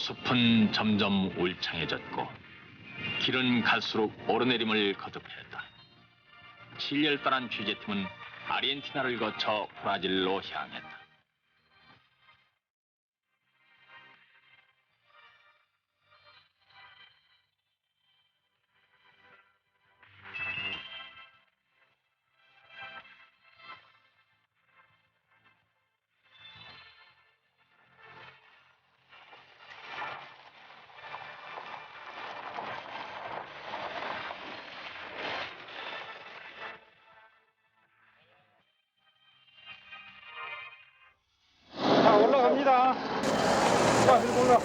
숲은 점점 울창해졌고 길은 갈수록 오르내림을 거듭했다. 7열 떠난 취재팀은 아르헨티나를 거쳐 브라질로 향했다. 자, 올라갑니다. 자, 밀고 올라.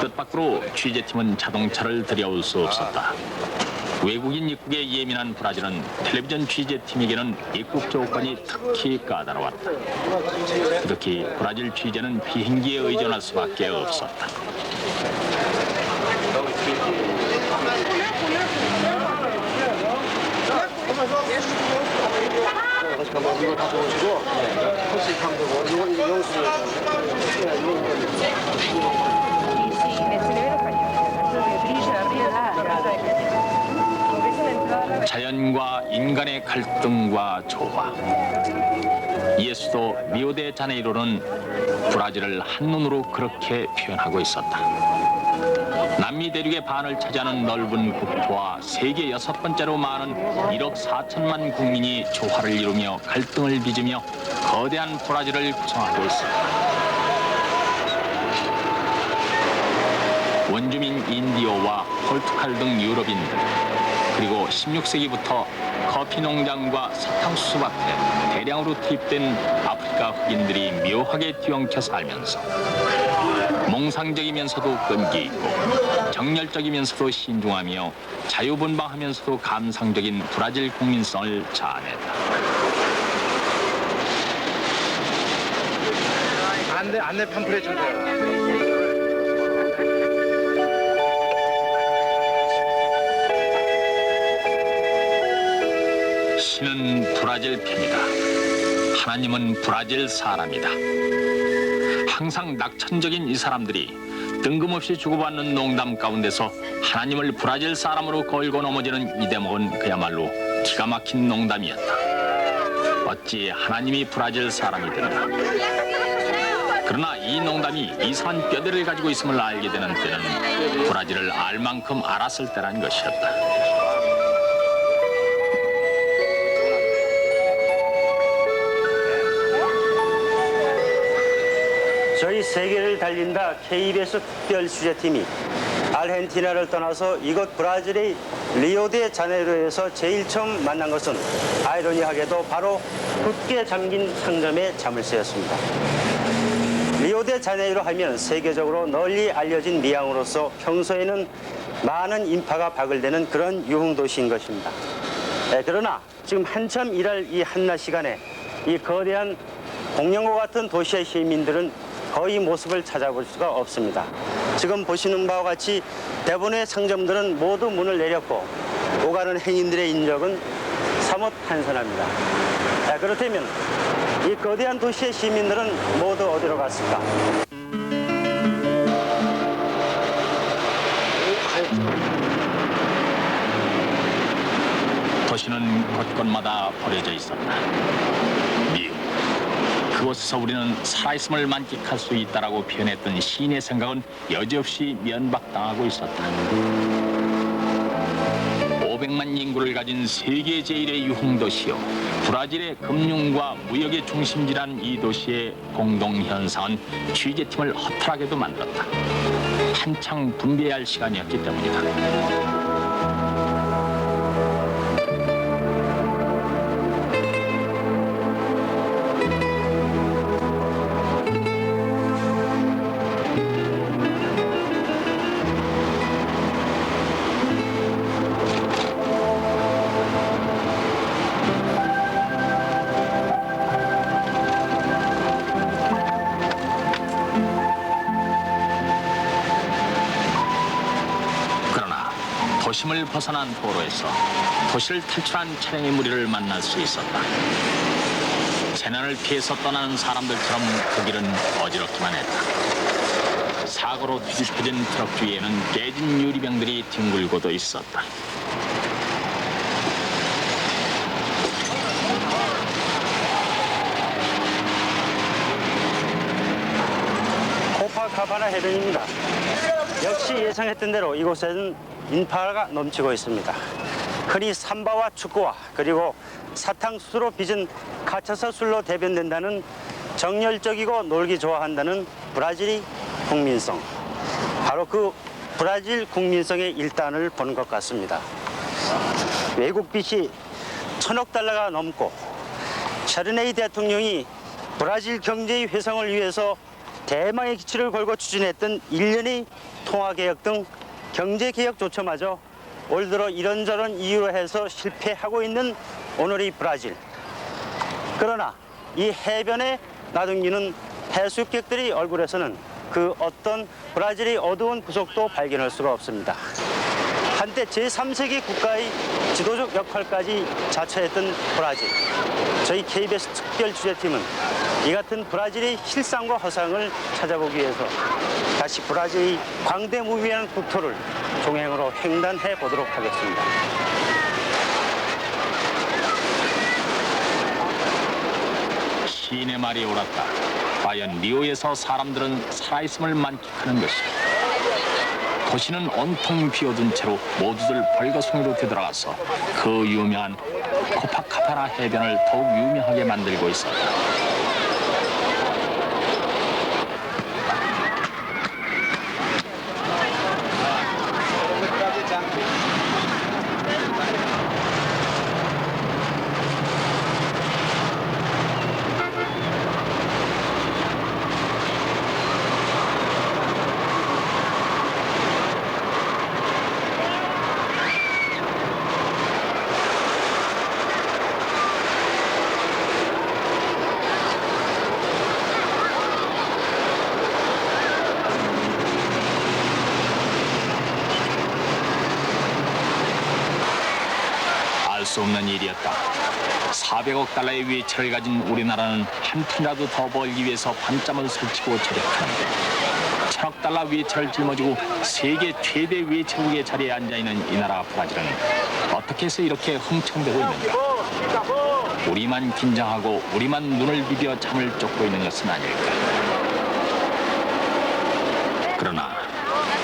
뜻밖으로 취재팀은 자동차를 들여올 수 없었다. 외국인 입국에 예민한 브라질은 텔레비전 취재팀에게는 입국 조건이 특히 까다로웠다. 특히 브라질 취재는 비행기에 의존할 수밖에 없었다. 이거 다 적어주고 혹시 감독은 이건 영수증 자연과 인간의 갈등과 조화. 예수도 리오데자네이로는 브라질을 한눈으로 그렇게 표현하고 있었다. 남미 대륙의 반을 차지하는 넓은 국토와 세계 6번째로 많은 1억 4천만 국민이 조화를 이루며 갈등을 빚으며 거대한 브라질을 구성하고 있습니다. 원주민 인디오와 포르투갈 등 유럽인들, 그리고 16세기부터 커피 농장과 사탕수수 밭에 대량으로 투입된 아프리카 흑인들이 묘하게 뒤엉켜 살면서 몽상적이면서도 끈기 있고 정열적이면서도 신중하며 자유분방하면서도 감상적인 브라질 국민성을 자아냈다. 안내 팜플렛 주세요. 신은 브라질 편이다. 하나님은 브라질 사람이다. 항상 낙천적인 이 사람들이 뜬금없이 주고받는 농담 가운데서 하나님을 브라질 사람으로 걸고 넘어지는 이 대목은 그야말로 기가 막힌 농담이었다. 어찌 하나님이 브라질 사람이 되나. 그러나 이 농담이 이상한 뼈대를 가지고 있음을 알게 되는 때는 브라질을 알 만큼 알았을 때란 것이었다. 저희 세계를 달린다 KBS 특별 취재팀이 아르헨티나를 떠나서 이곳 브라질의 리오데자네이로에서 제일 처음 만난 것은 아이러니하게도 바로 흙에 잠긴 상점의 자물쇠였습니다. 리오데자네이로 하면 세계적으로 널리 알려진 미항으로서 평소에는 많은 인파가 박을대는 그런 유흥도시인 것입니다. 그러나 지금 한참 일할 이 한낮 시간에 이 거대한 공룡과 같은 도시의 시민들은 거의 모습을 찾아볼 수가 없습니다. 지금 보시는 바와 같이 대부분의 상점들은 모두 문을 내렸고 오가는 행인들의 인적은 사뭇 한산합니다. 그렇다면 이 거대한 도시의 시민들은 모두 어디로 갔을까? 도시는 곳곳마다 버려져 있었다. 미움. 그곳에서 우리는 살아있음을 만끽할 수 있다라고 표현했던 시인의 생각은 여지없이 면박당하고 있었다. 500만 인구를 가진 세계 제1의 유흥도시요, 브라질의 금융과 무역의 중심지란 이 도시의 공동현상은 취재팀을 허탈하게도 만들었다. 한창 분배해야 할 시간이었기 때문이다. 도심을 벗어난 도로에서 도시를 탈출한 차량의 무리를 만날 수 있었다. 재난을 피해서 떠나는 사람들처럼 그 길은 어지럽기만 했다. 사고로 뒤집혀진 트럭 주위에는 깨진 유리병들이 뒹굴고도 있었다. 코파카바나 해변입니다. 역시 예상했던 대로 이곳에는 인파가 넘치고 있습니다. 흔히 삼바와 축구와 그리고 사탕수수로 빚은 카차사 술로 대변된다는 정열적이고 놀기 좋아한다는 브라질의 국민성. 바로 그 브라질 국민성의 일단을 보는 것 같습니다. 외국 빚이 1,000억 달러가 넘고 샤르네이 대통령이 브라질 경제의 회상을 위해서 대망의 기치를 걸고 추진했던 일련의 통화개혁 등 경제개혁조차마저 올 들어 이런저런 이유로 해서 실패하고 있는 오늘의 브라질. 그러나 이 해변에 나둥기는 해수욕객들의 얼굴에서는 그 어떤 브라질의 어두운 부속도 발견할 수가 없습니다. 한때 제3세계 국가의 지도적 역할까지 자처했던 브라질. 저희 KBS 특별 취재팀은 이 같은 브라질의 실상과 허상을 찾아보기 위해서 다시 브라질의 광대무비한 국토를 종행으로 횡단해 보도록 하겠습니다. 시인의 말이 옳았다. 과연 리오에서 사람들은 살아있음을 만끽하는 것이다. 도시는 온통 비어둔 채로 모두들 벌거숭이로 되돌아가서 그 유명한 코파카바나 해변을 더욱 유명하게 만들고 있었다. 알 수 없는 일이었다. 400억 달러의 외채를 가진 우리나라는 한 푼이라도 더 벌기 위해서 밤잠을 설치고 절약하는데 1,000억 달러 외채를 짊어지고 세계 최대 외채국의 자리에 앉아있는 이 나라 브라질은 어떻게 해서 이렇게 흥청대고 있는가? 우리만 긴장하고 우리만 눈을 비벼 잠을 쫓고 있는 것은 아닐까? 그러나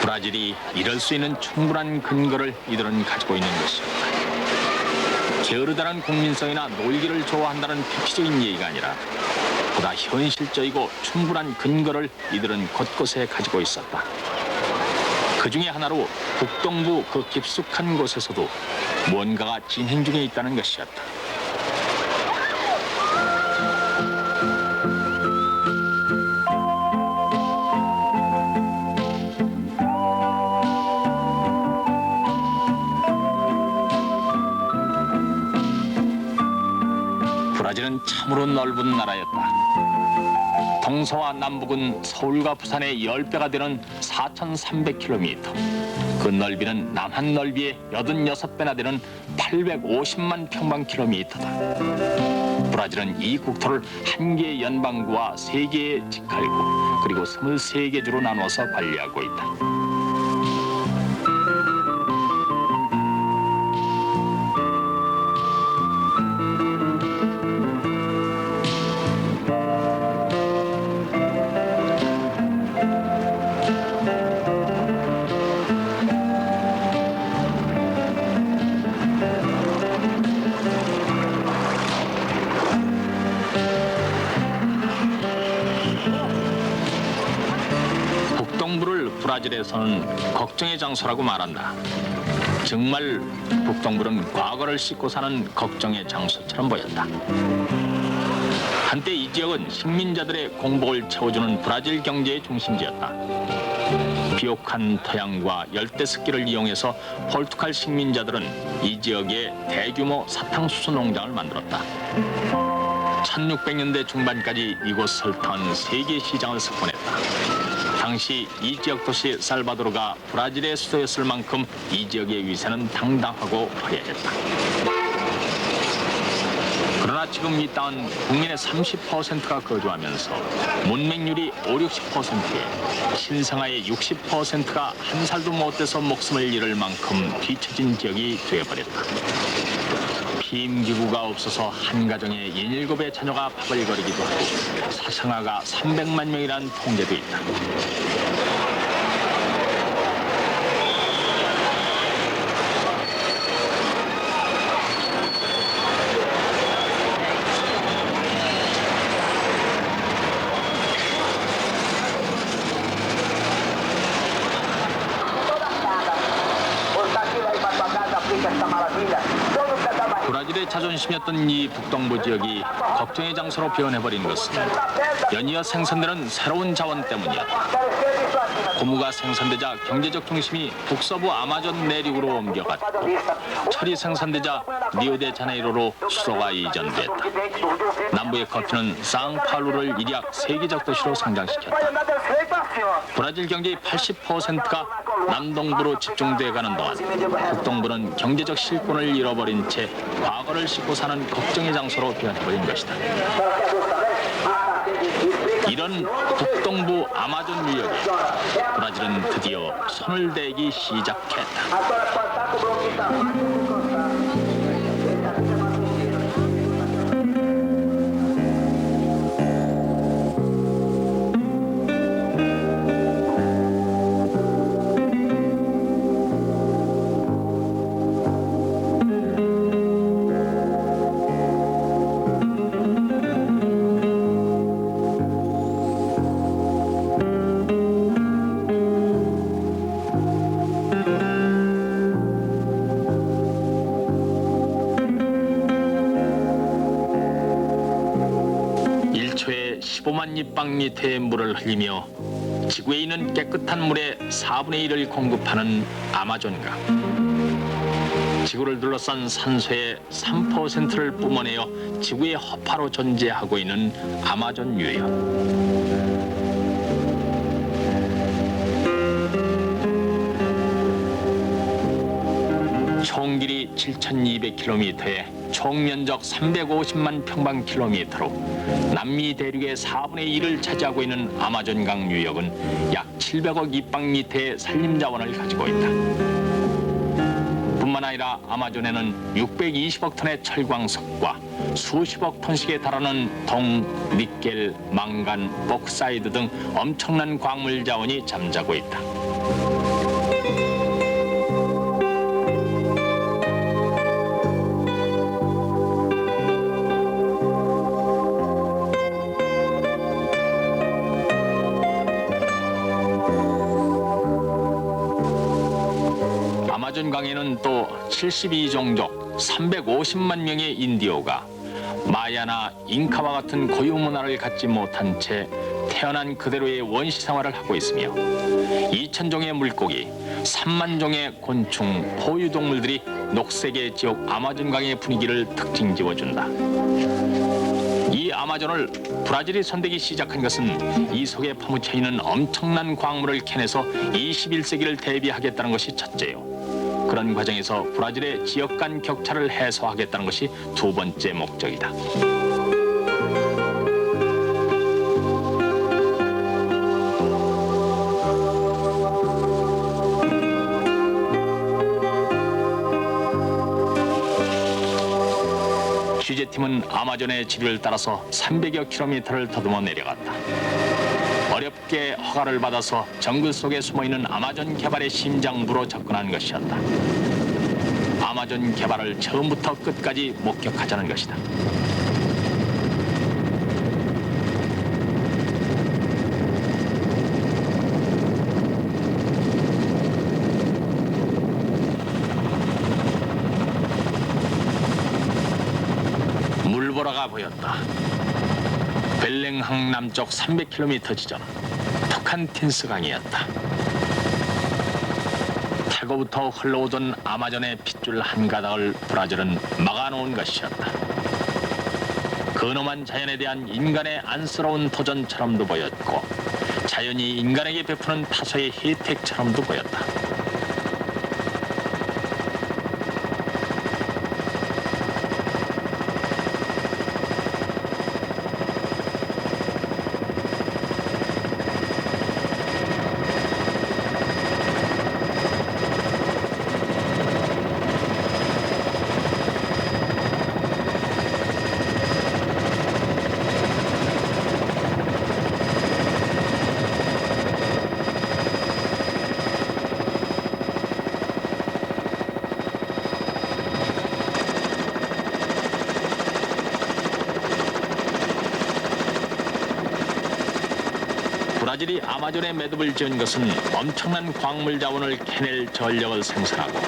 브라질이 이럴 수 있는 충분한 근거를 이들은 가지고 있는 것이었다. 게으르다는 국민성이나 놀기를 좋아한다는 폐피적인 얘기가 아니라 보다 현실적이고 충분한 근거를 이들은 곳곳에 가지고 있었다. 그 중에 하나로 북동부 그 깊숙한 곳에서도 무언가가 진행 중에 있다는 것이었다. 브라질은 참으로 넓은 나라였다. 동서와 남북은 서울과 부산의 10배가 되는 4,300km. 그 넓이는 남한 넓이의 86배나 되는 850만 평방킬로미터다. 브라질은 이 국토를 한 개의 연방구와 3개의 직할구 그리고 23개 주로 나눠서 관리하고 있다. 북동부를 브라질에서는 걱정의 장소라고 말한다. 정말 북동부는 과거를 싣고 사는 걱정의 장소처럼 보였다. 한때 이 지역은 식민자들의 공복을 채워주는 브라질 경제의 중심지였다. 비옥한 토양과 열대습기를 이용해서 포르투갈 식민자들은 이 지역에 대규모 사탕수수 농장을 만들었다. 1600년대 중반까지 이곳을 턴 세계 시장을 석권했다. 당시 이 지역 도시 살바도르가 브라질의 수도였을 만큼 이 지역의 위세는 당당하고 화려했다. 그러나 그러나 지금 이 땅은 국민의 30%가 거주하면서 문맹률이 50-60%에 신생아의 60%가 한 살도 못 돼서 목숨을 잃을 만큼 뒤처진 지역이 되어버렸다. 피임기구가 없어서 한 가정에 17의 자녀가 바글거리기도 하고 사상아가 300만 명이라는 통계도 있다. 브라질의 자존심이었던 이 북동부 지역이 걱정의 장소로 변해버린 것은 연이어 생산되는 새로운 자원 때문이었다. 고무가 생산되자 경제적 중심이 북서부 아마존 내륙으로 옮겨갔고 철이 생산되자 리오데자네이로로 수도가 이전됐다. 남부의 커피는 상파울루를 일약 세계적 도시로 성장시켰다. 브라질 경제의 80%가 남동부로 집중돼가는 동안 북동부는 경제적 실권을 잃어버린 채 과거를 싣고 사는 걱정의 장소로 변해버린 것이다. 이런 북동부 아마존 유역에 브라질은 드디어 손을 대기 시작했다. 입방리터의 물을 흘리며 지구에 있는 깨끗한 물의 4분의 1을 공급하는 아마존강. 지구를 둘러싼 산소의 3%를 뿜어내어 지구의 허파로 존재하고 있는 아마존 유역. 총 길이 7,200km에 총 면적 350만 평방킬로미터로 남미 대륙의 4분의 1을 차지하고 있는 아마존강 유역은 약 700억 입방리터의 산림자원을 가지고 있다. 뿐만 아니라 아마존에는 620억 톤의 철광석과 수십억 톤씩에 달하는 동, 니켈, 망간, 복사이드 등 엄청난 광물 자원이 잠자고 있다. 아마존강에는 또 72종족 350만 명의 인디오가 마야나 잉카와 같은 고유 문화를 갖지 못한 채 태어난 그대로의 원시 생활을 하고 있으며 2,000종의 물고기, 3만 종의 곤충, 포유동물들이 녹색의 지옥 아마존강의 분위기를 특징 지어준다. 이 아마존을 브라질이 손대기 시작한 것은 이 속에 파묻혀 있는 엄청난 광물을 캐내서 21세기를 대비하겠다는 것이 첫째요. 그런 과정에서 브라질의 지역 간 격차를 해소하겠다는 것이 두 번째 목적이다. 취재팀은 아마존의 지류를 따라서 300여 킬로미터를 더듬어 내려갔다. 어렵게 허가를 받아서 정글 속에 숨어있는 아마존 개발의 심장부로 접근한 것이었다. 아마존 개발을 처음부터 끝까지 목격하자는 것이다. 물보라가 보였다. 벨랭항 남쪽 300km 지점 토칸틴스강이었다. 태고부터 흘러오던 아마존의 핏줄 한 가닥을 브라질은 막아놓은 것이었다. 근엄한 자연에 대한 인간의 안쓰러운 도전처럼도 보였고 자연이 인간에게 베푸는 다소의 혜택처럼도 보였다. 브라질이 아마존에 매듭을 지은 것은 엄청난 광물 자원을 캐낼 전력을 생산하고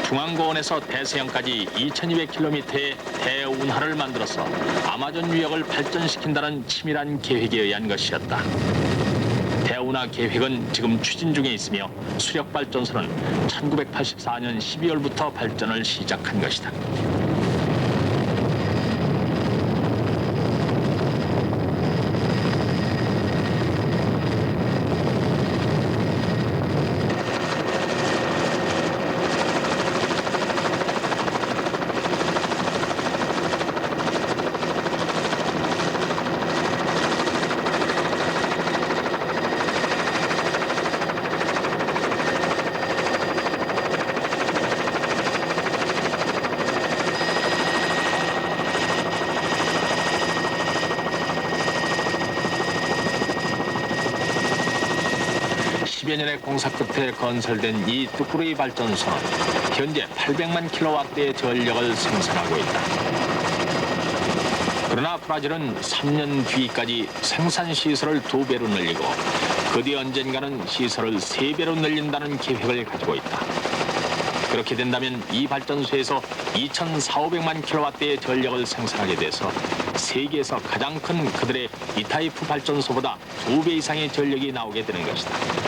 중앙고원에서 대서양까지 2200km의 대운하를 만들어서 아마존 유역을 발전시킨다는 치밀한 계획에 의한 것이었다. 대운하 계획은 지금 추진 중에 있으며 수력발전소는 1984년 12월부터 발전을 시작한 것이다. 여 년의 공사 끝에 건설된 이 뚜꾸루이 발전소는 현재 800만 킬로와트의 전력을 생산하고 있다. 그러나 브라질은 3년 뒤까지 생산 시설을 2배로 늘리고 그 뒤 언젠가는 시설을 3배로 늘린다는 계획을 가지고 있다. 그렇게 된다면 이 발전소에서 2,400만 킬로와트의 전력을 생산하게 돼서 세계에서 가장 큰 그들의 이타이프 발전소보다 2배 이상의 전력이 나오게 되는 것이다.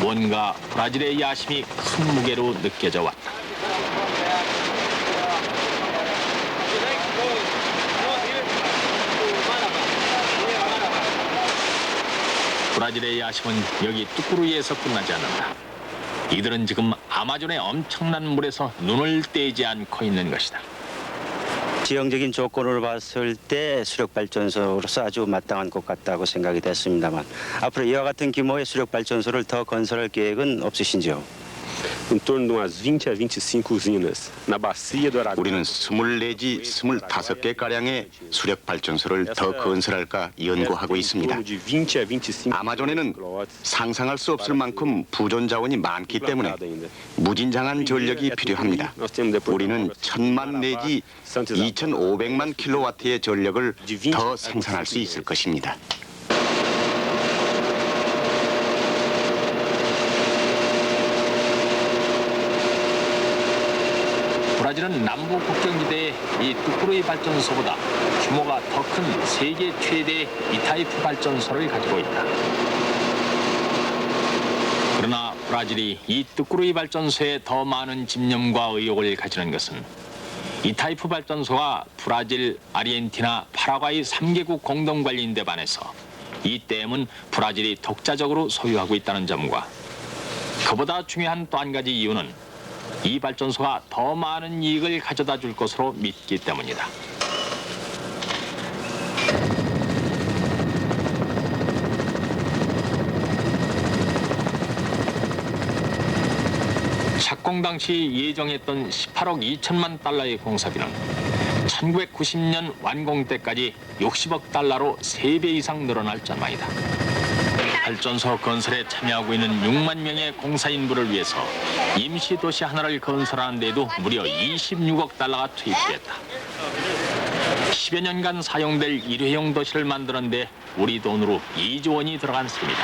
뭔가 브라질의 야심이 큰 무게로 느껴져 왔다. 브라질의 야심은 여기 뚜꾸루이에서 끝나지 않는다. 이들은 지금 아마존의 엄청난 물에서 눈을 떼지 않고 있는 것이다. 지형적인 조건으로 봤을 때 수력발전소로서 아주 마땅한 것 같다고 생각이 됐습니다만 앞으로 이와 같은 규모의 수력발전소를 더 건설할 계획은 없으신지요? torno de umas 20 a 25 usinas na bacia do Aragão. 우리는 24 내지 25개 가량의 수력 발전소를 더 건설할까 연구하고 있습니다. de 20 a 25 아마존에는 상상할 수 없을 만큼 부존 자원이 많기 때문에 무진장한 전력이 필요합니다. 우리는 1,000만 내지 2,500만 킬로와트의 전력을 더 생산할 수 있을 것입니다. 브라질은 남부 국경지대의 이 뚜꾸루이 발전소보다 규모가 더 큰 세계 최대 이타이프 발전소를 가지고 있다. 그러나 브라질이 이 뚜꾸루이 발전소에 더 많은 집념과 의욕을 가지는 것은 이타이프 발전소가 브라질, 아르헨티나, 파라과이 3개국 공동 관리인데 반해서 이 댐은 브라질이 독자적으로 소유하고 있다는 점과 그보다 중요한 또 한 가지 이유는 이 발전소가 더 많은 이익을 가져다 줄 것으로 믿기 때문이다. 착공 당시 예정했던 18억 2천만 달러의 공사비는 1990년 완공 때까지 60억 달러로 3배 이상 늘어날 전망이다. 발전소 건설에 참여하고 있는 6만 명의 공사 인부를 위해서 임시 도시 하나를 건설하는 데에도 무려 26억 달러가 투입됐다. 10여 년간 사용될 일회용 도시를 만드는데 우리 돈으로 2조 원이 들어간 셈이다.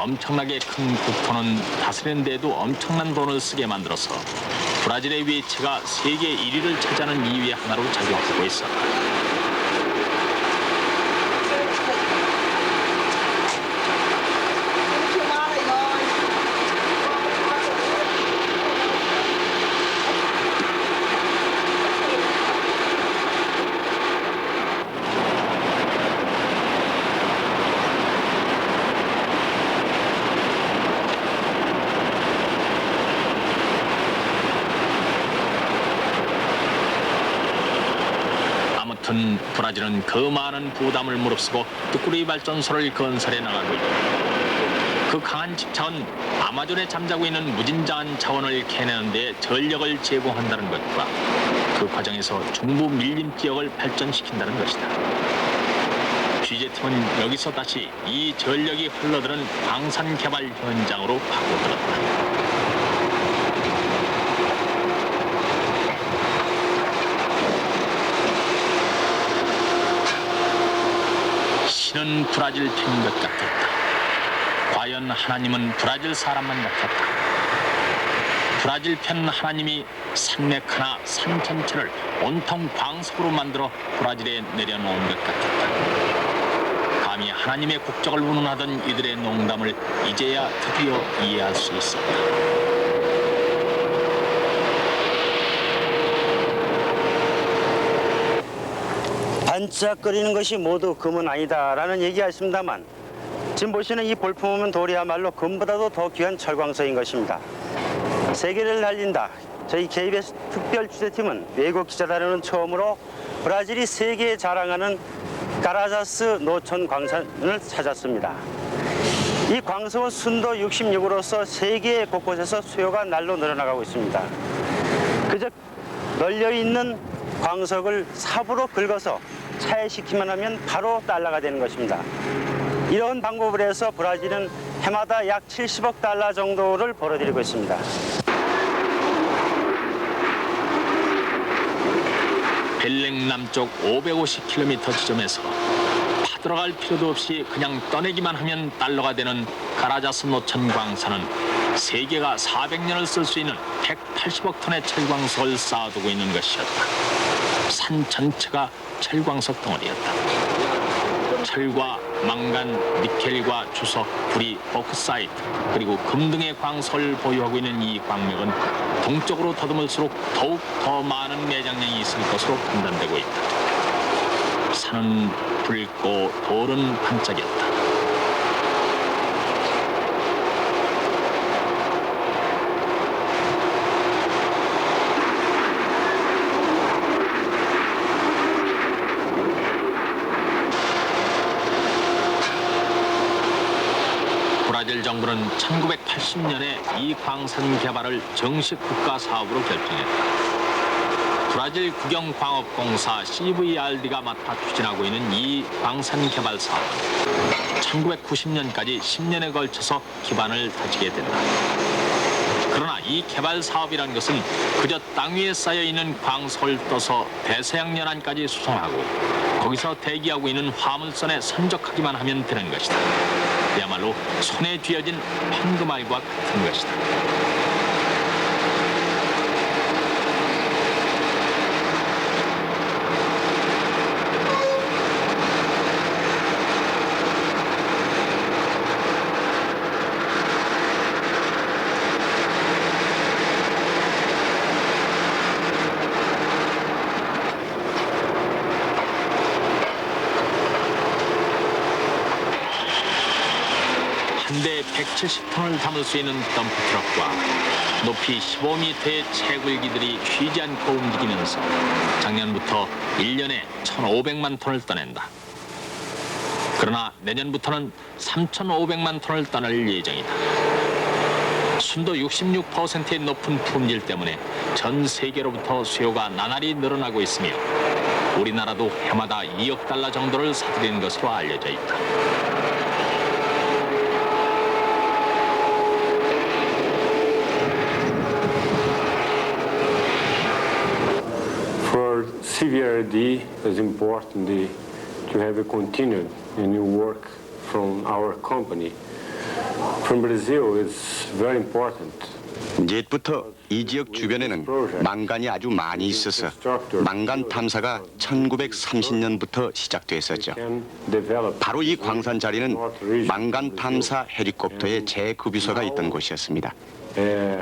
엄청나게 큰 국토는 다스리는 데에도 엄청난 돈을 쓰게 만들어서 브라질의 위치가 세계 1위를 차지하는 이유의 하나로 작용하고 있었다. 아무튼 브라질은 그 많은 부담을 무릅쓰고 뚜꾸루이 발전소를 건설해 나가고 있다. 그 강한 집착은 아마존에 잠자고 있는 무진장한 자원을 캐내는 데 전력을 제공한다는 것과 그 과정에서 중부 밀림 지역을 발전시킨다는 것이다. 취재팀은 여기서 다시 이 전력이 흘러드는 광산 개발 현장으로 파고들었다. 정치는 브라질 편인 것 같았다. 과연 하나님은 브라질 사람만 같았다. 브라질 편 하나님이 산맥 하나, 산 전체를 온통 광석으로 만들어 브라질에 내려놓은 것 같았다. 감히 하나님의 국적을 운운하던 이들의 농담을 이제야 드디어 이해할 수 있었다. 반짝거리는 것이 모두 금은 아니다라는 얘기가 있습니다만 지금 보시는 이 볼품은 돌이야말로 금보다도 더 귀한 철광석인 것입니다. 세계를 달린다. 저희 KBS 특별 취재팀은 외국 기자단으로는 처음으로 브라질이 세계에 자랑하는 카라자스 노천 광산을 찾았습니다. 이 광석은 순도 66으로서 세계 곳곳에서 수요가 날로 늘어나가고 있습니다. 그저 널려있는 광석을 삽으로 긁어서 차에 싣기만 하면 바로 달러가 되는 것입니다. 이런 방법을 해서 브라질은 해마다 약 70억 달러 정도를 벌어들이고 있습니다. 벨랭 남쪽 550km 지점에서 파들어갈 필요도 없이 그냥 떠내기만 하면 달러가 되는 카라자스 노천 광산은 세계가 400년을 쓸 수 있는 180억 톤의 철광석을 쌓아두고 있는 것이었다. 산 전체가 철광석 덩어리였다. 철과 망간, 니켈과 주석, 구리, 버크사이트 그리고 금 등의 광석을 보유하고 있는 이 광맥은 동쪽으로 더듬을수록 더욱 더 많은 매장량이 있을 것으로 판단되고 있다. 산은 붉고 돌은 반짝였다. 브라질 정부는 1980년에 이 광산 개발을 정식 국가 사업으로 결정했다. 브라질 국영광업공사 CVRD가 맡아 추진하고 있는 이 광산 개발 사업은 1990년까지 10년에 걸쳐서 기반을 다지게 된다. 그러나 이 개발 사업이란 것은 그저 땅 위에 쌓여 있는 광석을 떠서 대서양연안까지 수송하고 거기서 대기하고 있는 화물선에 선적하기만 하면 되는 것이다. 그야말로 손에 쥐어진 황금알과 같은 것이다. 한 대에 170톤을 담을 수 있는 덤프트럭과 높이 15m의 채굴기들이 쉬지 않고 움직이면서 작년부터 1년에 1,500만 톤을 떠낸다. 그러나 내년부터는 3,500만 톤을 떠날 예정이다. 순도 66%의 높은 품질 때문에 전 세계로부터 수요가 나날이 늘어나고 있으며 우리나라도 해마다 2억 달러 정도를 사들이는 것으로 알려져 있다. For CVRD, it's important to have a continued new work from our company. From Brazil, it's very important. 옛부터 이 지역 주변에는 망간이 아주 많이 있어서 망간 탐사가 1930년부터 시작됐었죠. 바로 이 광산 자리는 망간 탐사 헬리콥터의 재급유소가 있던 곳이었습니다.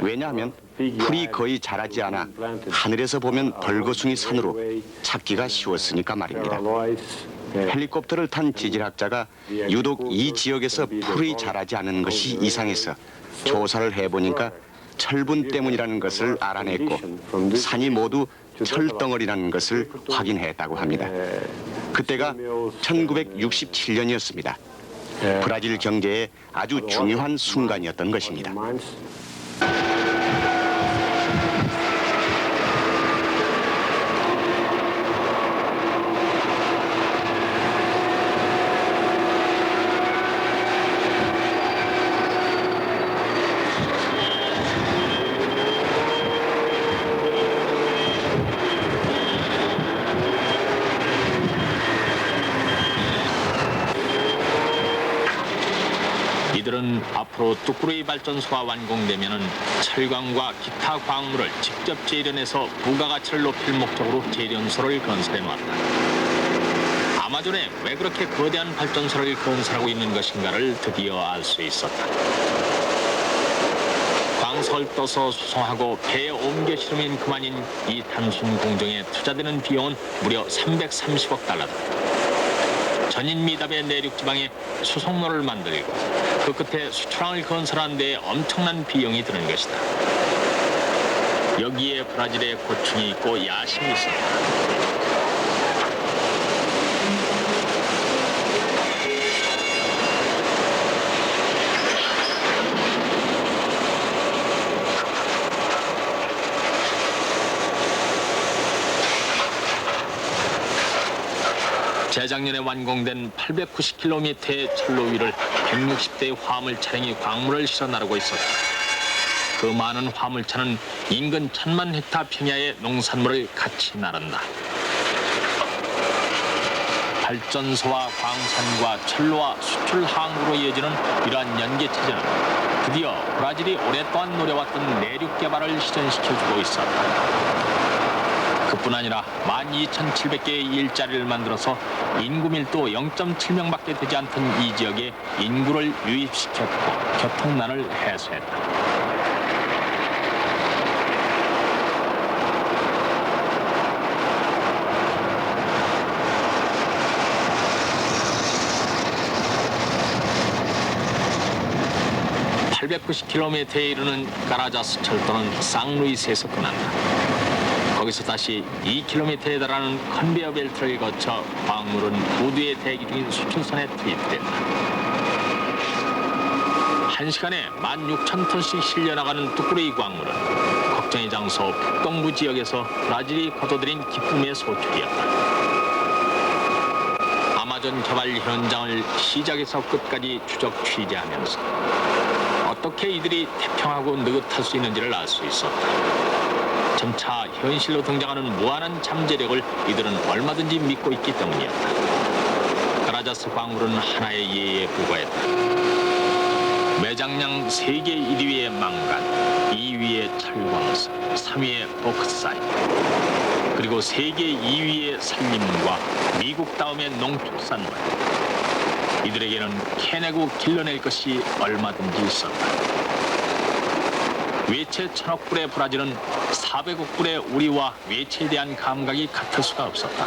왜냐하면 풀이 거의 자라지 않아 하늘에서 보면 벌거숭이 산으로 찾기가 쉬웠으니까 말입니다. 헬리콥터를 탄 지질학자가 유독 이 지역에서 풀이 자라지 않은 것이 이상해서 조사를 해보니까 철분 때문이라는 것을 알아냈고 산이 모두 철덩어리라는 것을 확인했다고 합니다. 그때가 1967년이었습니다. 브라질 경제에 아주 중요한 순간이었던 것입니다. 이들은 앞으로 뚜꾸레이 발전소가 완공되면은 철광과 기타 광물을 직접 재련해서 부가가치를 높일 목적으로 재련소를 건설해 놓았다. 아마존에 왜 그렇게 거대한 발전소를 건설하고 있는 것인가를 드디어 알 수 있었다. 광석을 떠서 수송하고 배에 옮겨 실으면 그만인 이 단순 공정에 투자되는 비용은 무려 330억 달러다. 전인 미답의 내륙 지방에 수송로를 만들고 그 끝에 수출항을 건설하는 데 엄청난 비용이 드는 것이다. 여기에 브라질의 고충이 있고 야심이 있었다. 재작년에 완공된 890km의 철로 위를 160대의 화물 차량이 광물을 실어 나르고 있었다. 그 많은 화물차는 인근 1000만 헥타 평야의 농산물을 같이 나른다. 발전소와 광산과 철로와 수출 항구로 이어지는 이러한 연계체제는 드디어 브라질이 오랫동안 노려왔던 내륙 개발을 실현시켜주고 있었다. 그뿐 아니라 12,700개의 일자리를 만들어서 인구 밀도 0.7명밖에 되지 않던 이 지역에 인구를 유입시켰고 교통난을 해소했다. (890km에) 이르는 까라자스 철도는 상루이스에서 끝난다. 거기서 다시 2km에 달하는 컨베이어 벨트를 거쳐 광물은 우두에 대기 중인 수출선에 투입된다. 1시간에 16,000톤씩 실려나가는 뚜꾸레이 광물은 걱정의 장소 북동부 지역에서 브라질이 거둬들인 기쁨의 소출이었다. 아마존 개발 현장을 시작에서 끝까지 추적 취재하면서 어떻게 이들이 태평하고 느긋할 수 있는지를 알 수 있었다. 점차 현실로 등장하는 무한한 잠재력을 이들은 얼마든지 믿고 있기 때문이었다. 까라자스 광물은 하나의 예에 불과했다. 매장량 세계 1위의 망간, 2위의 철광석, 3위의 보크사이트, 그리고 세계 2위의 산림과 미국 다음의 농축산물. 이들에게는 캐내고 길러낼 것이 얼마든지 있었다. 외채 1000억 불의 브라질은 400억 불의 우리와 외채에 대한 감각이 같을 수가 없었다.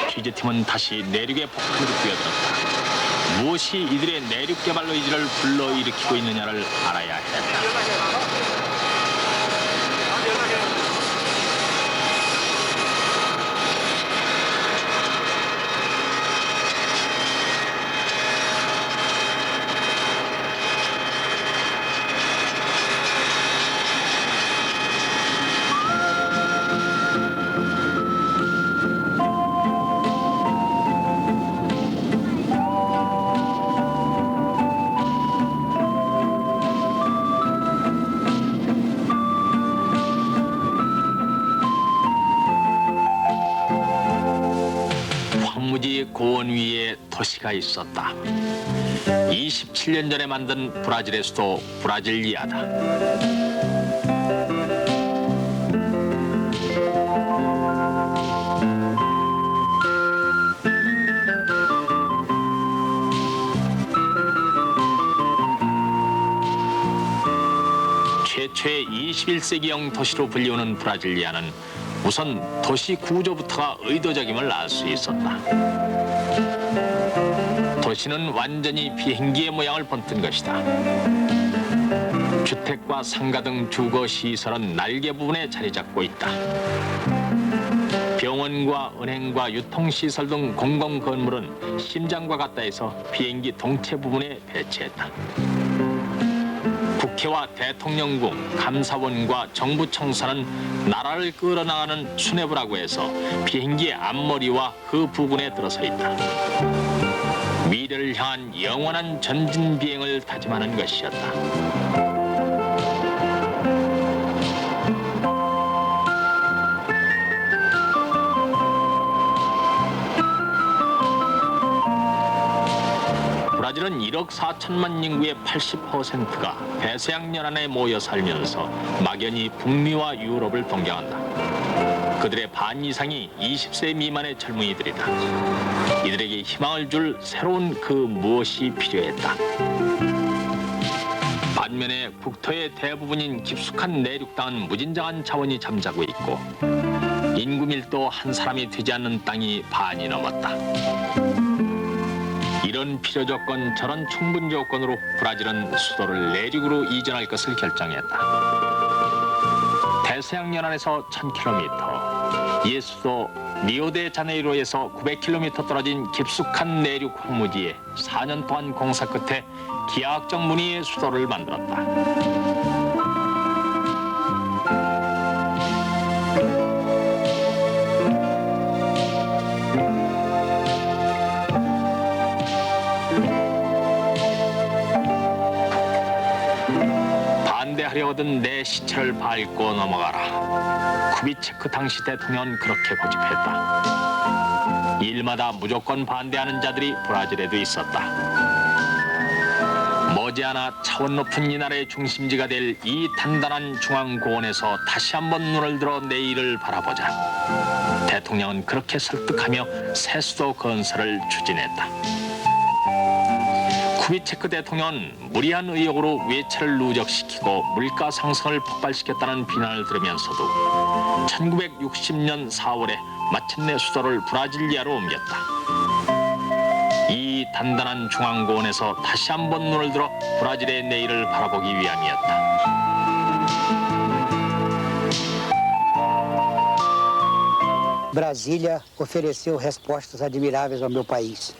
취재팀은 다시 내륙의 폭풍으로 뛰어들었다. 무엇이 이들의 내륙 개발 의지를 불러일으키고 있느냐를 알아야 했다. 고원 위에 도시가 있었다. 27년 전에 만든 브라질의 수도 브라질리아다. 최초의 21세기형 도시로 불리우는 브라질리아는 우선 도시 구조부터가 의도적임을 알 수 있었다. 도시는 완전히 비행기의 모양을 본뜬 것이다. 주택과 상가 등 주거 시설은 날개 부분에 자리 잡고 있다. 병원과 은행과 유통시설 등 공공건물은 심장과 같다 해서 비행기 동체 부분에 배치했다. 국회와 대통령궁, 감사원과 정부 청사는 나라를 끌어나가는 수뇌부라고 해서 비행기의 앞머리와 그 부근에 들어서 있다. 미래를 향한 영원한 전진 비행을 다짐하는 것이었다. 브라질은 1억 4천만 인구의 80%가 대서양 연안에 모여 살면서 막연히 북미와 유럽을 동경한다. 그들의 반 이상이 20세 미만의 젊은이들이다. 이들에게 희망을 줄 새로운 그 무엇이 필요했다. 반면에 국토의 대부분인 깊숙한 내륙 땅은 무진장한 자원이 잠자고 있고 인구 밀도 한 사람이 되지 않는 땅이 반이 넘었다. 이런 필요 조건, 저런 충분 조건으로 브라질은 수도를 내륙으로 이전할 것을 결정했다. 대서양 연안에서 1000km, 옛 수도 리오데자네이로에서 900km 떨어진 깊숙한 내륙 황무지에 4년 동안 공사 끝에 기하학적 무늬의 수도를 만들었다. 반대하려거든 내 시체를 밟고 넘어가라. 쿠비체크 당시 대통령은 그렇게 고집했다. 일마다 무조건 반대하는 자들이 브라질에도 있었다. 머지않아 차원 높은 이 나라의 중심지가 될 이 단단한 중앙고원에서 다시 한번 눈을 들어 내일을 바라보자. 대통령은 그렇게 설득하며 새 수도 건설을 추진했다. 쿠비체크 대통령은 무리한 의혹으로 외채를 누적시키고 물가 상승을 폭발시켰다는 비난을 들으면서도 1960년 4월에 마침내 수도를 브라질리아로 옮겼다. 이 단단한 중앙고원에서 다시 한번 눈을 들어 브라질의 내일을 바라보기 위함이었다. Brasília ofereceu respostas admiráveis ao meu país.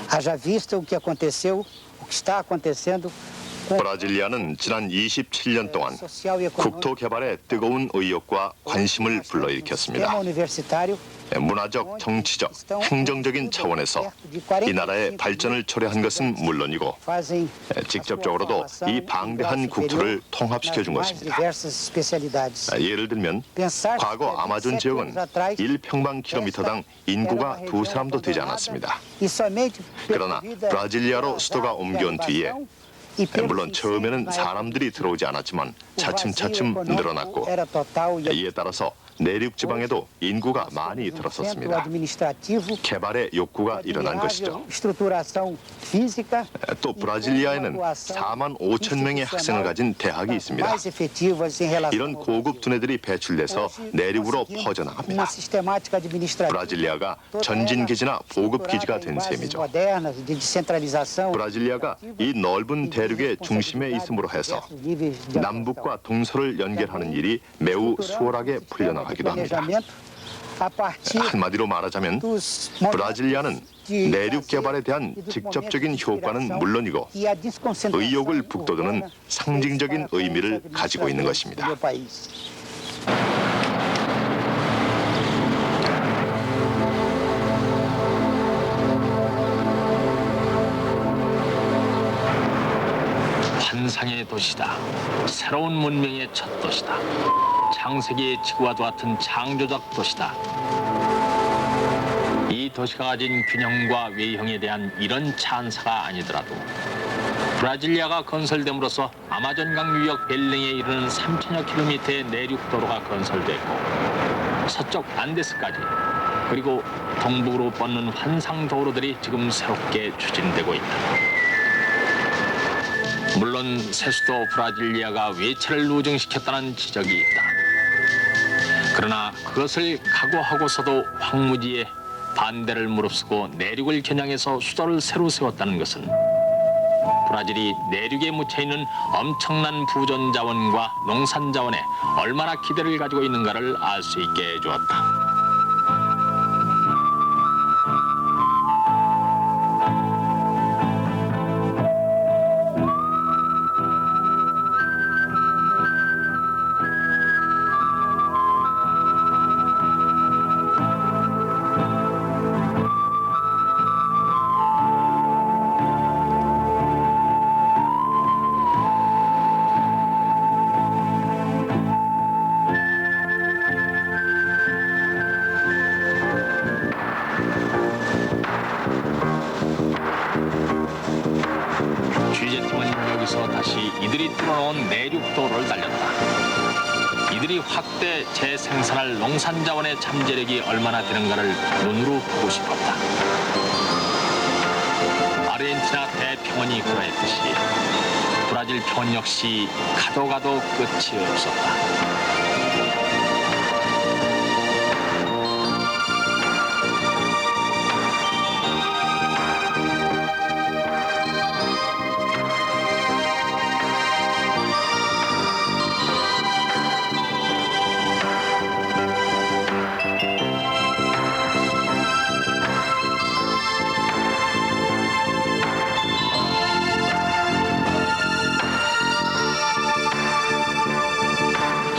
Haja vista o que aconteceu, o que está acontecendo com 브라질리아는 지난 27년 동안 social e 국토 econômico 개발에 뜨거운 의욕과 관심을 불러일으켰습니다. sistema universitário 문화적, 정치적, 행정적인 차원에서 이 나라의 발전을 초래한 것은 물론이고 fazem 직접적으로도 이 방대한 국토를 통합시켜 준 nas mais 것입니다. diversas especialidades. 예를 들면 과거 아마존 지역은 1평방킬로미터당 인구가 2사람도 되지 않았습니다. E somente 그러나 브라질리아로 수도가 옮겨온 뒤에 물론 처음에는 사람들이 들어오지 않았지만 차츰차츰 늘어났고 이에 따라서 내륙 지방에도 인구가 많이 들어섰습니다. 개발의 욕구가 일어난 것이죠. 또 브라질리아에는 4만 5천 명의 학생을 가진 대학이 있습니다. 이런 고급 두뇌들이 배출돼서 내륙으로 퍼져나갑니다. 브라질리아가 전진기지나 보급기지가 된 셈이죠. 브라질리아가 이 넓은 대륙의 중심에 있음으로 해서 남북과 동서를 연결하는 일이 매우 수월하게 풀려나가기도 합니다. 한마디로 말하자면 브라질리아는 내륙 개발에 대한 직접적인 효과는 물론이고 의욕을 북돋우는 상징적인 의미를 가지고 있는 것입니다. 환상의 도시다. 새로운 문명의 첫 도시다. 창세기의 지구와도 같은 창조적 도시다. 이 도시가 가진 균형과 외형에 대한 이런 찬사가 아니더라도 브라질리아가 건설됨으로써 아마존강 유역 벨랭에 이르는 3천여 킬로미터의 내륙도로가 건설됐고 서쪽 안데스까지 그리고 동북으로 뻗는 환상도로들이 지금 새롭게 추진되고 있다. 물론 세수도 브라질리아가 외채를 누증시켰다는 지적이 있다. 그러나 그것을 각오하고서도 황무지에 반대를 무릅쓰고 내륙을 겨냥해서 수도를 새로 세웠다는 것은 브라질이 내륙에 묻혀있는 엄청난 부존 자원과 농산 자원에 얼마나 기대를 가지고 있는가를 알 수 있게 해주었다. 새로운 내륙도로를 달렸다. 이들이 확대 재생산할 농산자원의 잠재력이 얼마나 되는가를 눈으로 보고 싶었다. 아르헨티나 대평원이 그러했듯이 브라질 평원 역시 가도 가도 끝이 없었다.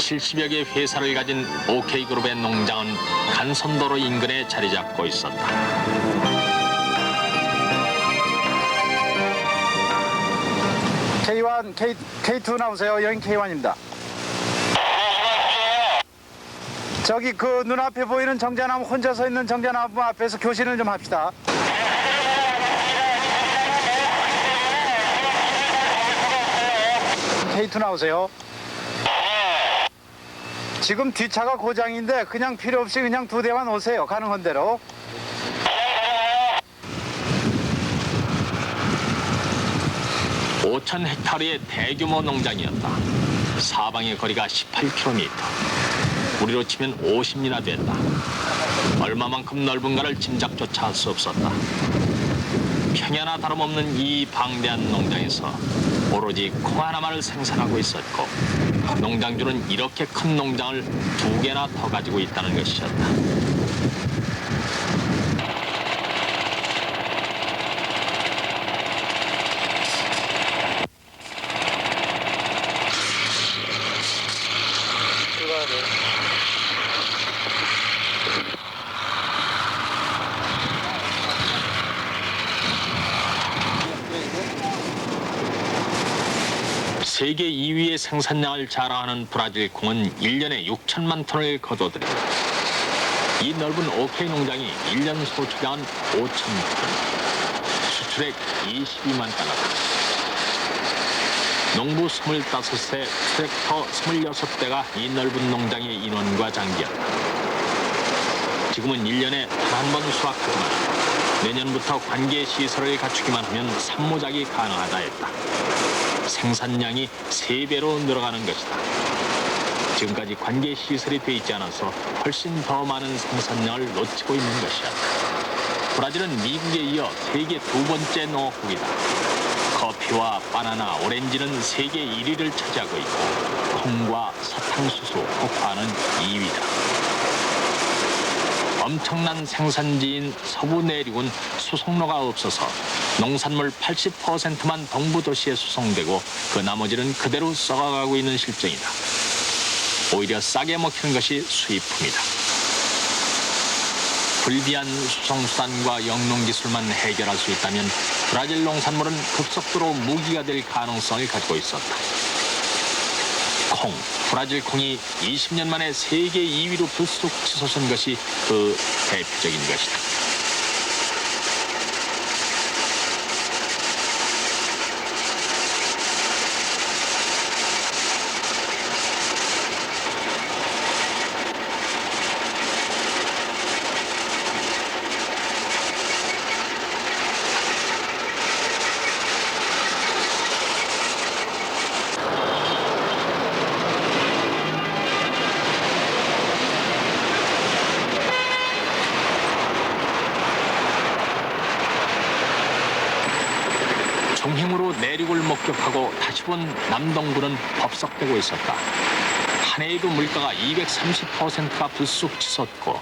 (70여 개) 회사를 가진 OK그룹의 농장은 간선도로 인근에 자리 잡고 있었다. K1, K2 나오세요. 여긴 K1입니다. 저기 그 눈앞에 보이는 정자나무, 혼자 서 있는 정자나무 앞에서 교신을 좀 합시다. K2 나오세요. 지금 뒷차가 고장인데 그냥 필요 없이 그냥 2대만 오세요. 가능한 대로. (5,000헥타르의) 대규모 농장이었다. 사방의 거리가 18km. 우리로 치면 50리나 된다. 얼마만큼 넓은가를 짐작조차 할 수 없었다. 평야나 다름없는 이 방대한 농장에서 오로지 콩 하나만을 생산하고 있었고, 농장주는 이렇게 큰 농장을 2개나 더 가지고 있다는 것이었다. 세계 2위의 생산량을 자랑하는 브라질 콩은 1년에 6천만 톤을 거둬들인다. 이 넓은 OK 농장이 1년 소출량은 5천 톤, 수출액 22만 달러다. 농부 25세, 트랙터 26대가 이 넓은 농장의 인원과 장비였다. 지금은 1년에 단 한 번 수확하지만 내년부터 관계 시설을 갖추기만 하면 산모작이 가능하다 했다. 생산량이 3배로 늘어가는 것이다. 지금까지 관계 시설이 돼 있지 않아서 훨씬 더 많은 생산량을 놓치고 있는 것이었다. 브라질은 미국에 이어 세계 2번째 농업국이다. 커피와 바나나, 오렌지는 세계 1위를 차지하고 있고, 콩과 사탕수수, 코코아는 2위다. 엄청난 생산지인 서부 내륙은 수송로가 없어서 농산물 80%만 동부 도시에 수송되고 그 나머지는 그대로 썩어가고 있는 실정이다. 오히려 싸게 먹히는 것이 수입품이다. 불비한 수송수단과 영농기술만 해결할 수 있다면 브라질 농산물은 급속도로 무기가 될 가능성을 가지고 있었다. 콩, 브라질 콩이 20년 만에 세계 2위로 불쑥 치솟은 것이 그 대표적인 것이다. 중행으로 내륙을 목격하고 다시 본 남동부는 법석되고 있었다. 한 해에도 물가가 230%가 불쑥 치솟고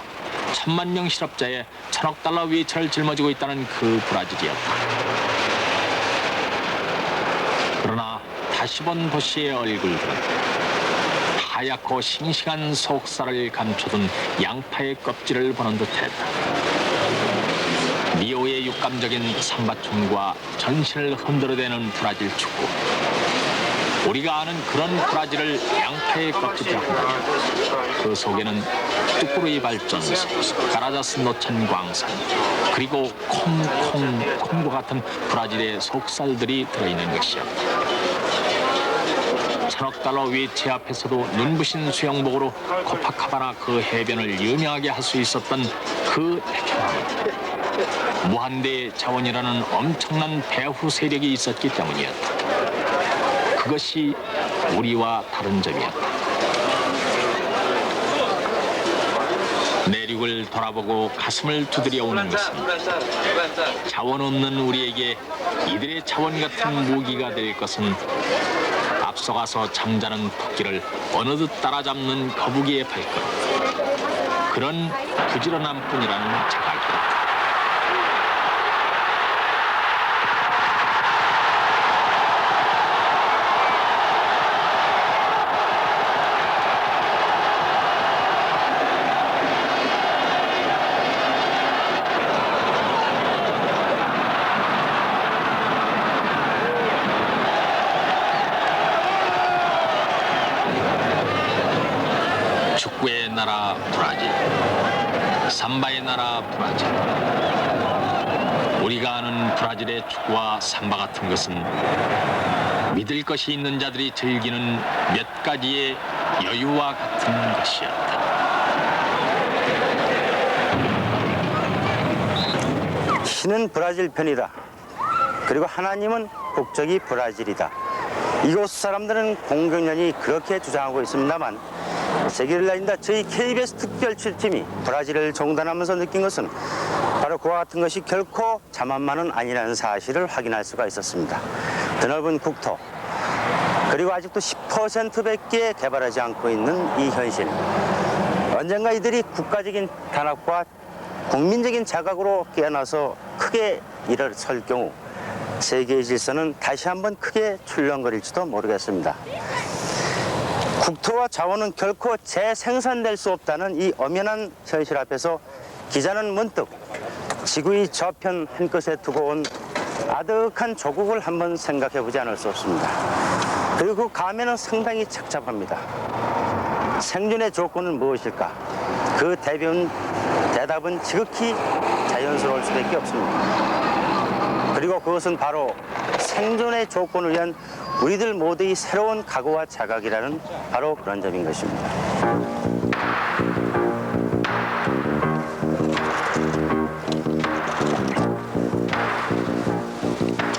1,000만 명 실업자의 1,000억 달러 외채를 짊어지고 있다는 그 브라질이었다. 그러나 다시 본 도시의 얼굴들은 하얗고 싱싱한 속살을 감춰둔 양파의 껍질을 보는 듯했다. 미오의 육감적인 삼바춤과 전신을 흔들어대는 브라질 축구. 우리가 아는 그런 브라질을 양파의 껍질이라 한다면 그 속에는 뚜꾸루이 발전소, 가라자스 노천 광산, 그리고 콩과 같은 브라질의 속살들이 들어있는 것이었다. 천억 달러 위치 앞에서도 눈부신 수영복으로 코파카바나 그 해변을 유명하게 할 수 있었던 그 태평함은 무한대의 자원이라는 엄청난 배후 세력이 있었기 때문이었다. 그것이 우리와 다른 점이었다. 내륙을 돌아보고 가슴을 두드려 오는 것은 자원 없는 우리에게 이들의 자원 같은 무기가 될 것은 앞서가서 잠자는 토끼를 어느덧 따라잡는 거북이의 발걸음, 그런 부지런함뿐이라는 자각이다. 축구의 나라 브라질, 삼바의 나라 브라질. 우리가 아는 브라질의 축구와 삼바 같은 것은 믿을 것이 있는 자들이 즐기는 몇 가지의 여유와 같은 것이었다. 신은 브라질 편이다. 그리고 하나님은 국적이 브라질이다. 이곳 사람들은 공경련이 그렇게 주장하고 있습니다만, 세계를 날린다 저희 KBS 특별 출팀이 브라질을 종단하면서 느낀 것은 바로 그와 같은 것이 결코 자만만은 아니라는 사실을 확인할 수가 있었습니다. 드넓은 국토, 그리고 아직도 10%밖에 개발하지 않고 있는 이 현실. 언젠가 이들이 국가적인 단합과 국민적인 자각으로 깨어나서 크게 일어설 경우 세계의 질서는 다시 한번 크게 출렁거릴지도 모르겠습니다. 국토와 자원은 결코 재생산될 수 없다는 이 엄연한 현실 앞에서 기자는 문득 지구의 저편 한 끝에 두고 온 아득한 조국을 한번 생각해 보지 않을 수 없습니다. 그리고 그 감회는 상당히 착잡합니다. 생존의 조건은 무엇일까? 그 대답은 지극히 자연스러울 수밖에 없습니다. 그리고 그것은 바로 생존의 조건을 위한 우리들 모두의 새로운 각오와 자각이라는 바로 그런 점인 것입니다.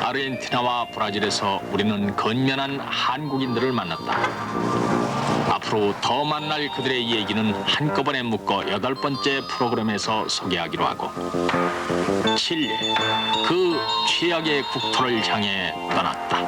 아르헨티나와 브라질에서 우리는 건면한 한국인들을 만났다. 앞으로 더 만날 그들의 얘기는 한꺼번에 묶어 8번째 프로그램에서 소개하기로 하고, 칠레, 그 최악의 국토를 향해 떠났다.